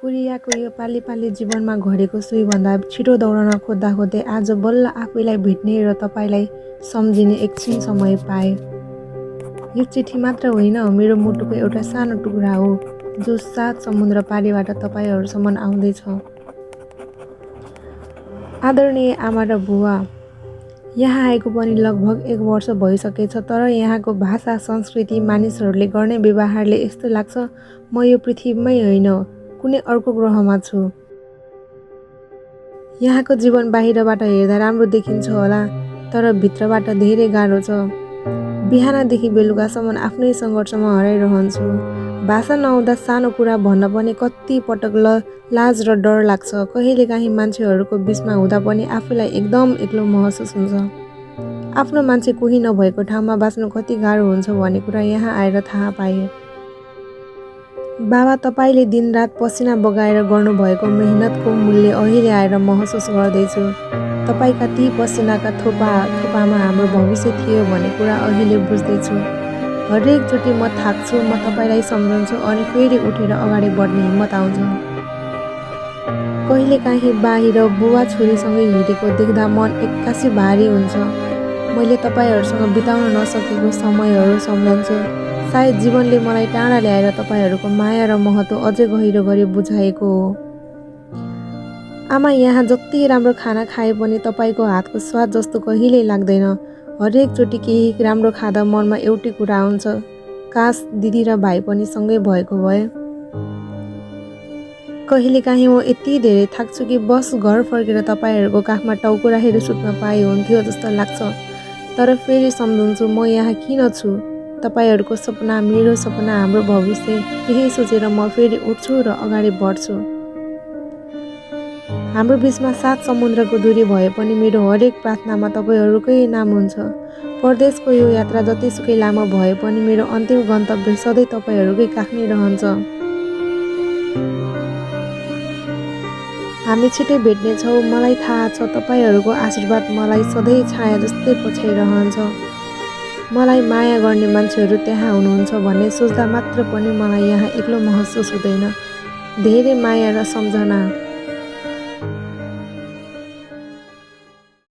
कुरियाको यो पाली जीवनमा घडेको सुईभन्दा छिटो दौडन खोज्दै आज बल्ल आफैलाई भेट्ने र तपाईँलाई सम्झिने एकछिन समय पाएँ। यो चिठी मात्र होइन, मेरो मुटुको एउटा सानो टुक्रा हो जो 7 समुद्र पारीबाट तपाईँहरूसम्म आउँदैछ। आदरणीय आमा र बुवा, यहाँ आएको पनि लगभग 1 वर्ष भइसकेछ, तर यहाँको भाषा, संस्कृति, मानिसहरूले गर्ने व्यवहारले यस्तो लाग्छ म यो पृथ्वीमै होइन, कुनै अर्को ग्रहमा छु। यहाँको जीवन बाहिरबाट हेर्दा राम्रो देखिन्छ होला, तर भित्रबाट धेरै गाह्रो छ। बिहानदेखि बेलुकासम्म आफ्नै सङ्घर्षमा हराइरहन्छु। भाषा नआउँदा सानो कुरा भन्न पनि कति पटक लाज र डर लाग्छ। कहिलेकाहीँ मान्छेहरूको बिचमा हुँदा पनि आफूलाई एकदम एक्लो महसुस हुन्छ। आफ्नो मान्छे कोही नभएको ठाउँमा बाँच्नु कति गाह्रो हुन्छ भन्ने कुरा यहाँ आएर थाहा पाएँ। बाबा, तपाईँले दिनरात पसिना बगाएर गर्नुभएको मेहनतको मूल्य अहिले आएर महसुस गर्दैछु। तपाईँका ती पसिनाका थोपामा हाम्रो भविष्य थियो भन्ने कुरा अहिले बुझ्दैछु। हरेकचोटि म थाक्छु, म तपाईँलाई सम्झन्छु अनि फेरि उठेर अगाडि बढ्ने हिम्मत आउँछ। कहिलेकाहीँ बाहिर बुवा छोरीसँगै हिँडेको देख्दा मन एक्कासी भारी हुन्छ। मैले तपाईँहरूसँग बिताउन नसकेको समयहरू सम्झन्छु। सायद जीवनले मलाई टाढा ल्याएर तपाईँहरूको माया र महत्त्व अझै गहिरो गरी बुझाएको हो। आमा, यहाँ जति राम्रो खाना खाए पनि तपाईँको हातको स्वाद जस्तो कहिल्यै लाग्दैन। हरेकचोटि केही राम्रो खाँदा मनमा एउटै कुरा आउँछ, काश दिदी र भाइ पनि सँगै भएको भए। कहिलेकाहीँ म यति धेरै थाक्छु कि बस घर फर्केर तपाईँहरूको काखमा टाउको राखेर सुत्न पाए हुन्थ्यो जस्तो लाग्छ। तर फेरि सम्झन्छु म यहाँ किन छु। तपाईँहरूको सपना, मेरो सपना, हाम्रो भविष्य, त्यही सोचेर म फेरि उठ्छु र अगाडि बढ्छु। हाम्रो बिचमा 7 समुद्रको दूरी भए पनि मेरो हरेक प्रार्थनामा तपाईँहरूकै नाम हुन्छ। परदेशको यो यात्रा जतिसुकै लामो भए पनि मेरो अन्तिम गन्तव्य सधैँ तपाईँहरूकै काख नै रहन्छ। हामी छिटै भेट्नेछौँ, मलाई थाहा छ। तपाईँहरूको आशीर्वाद मलाई सधैँ छाया जस्तै पछ्याइरहन्छ। मलाई माया गर्ने मान्छेहरू त्यहाँ हुनुहुन्छ भन्ने सोच्दा मात्र पनि मलाई यहाँ एक्लो महसुस हुँदैन। धेरै माया र सम्झना।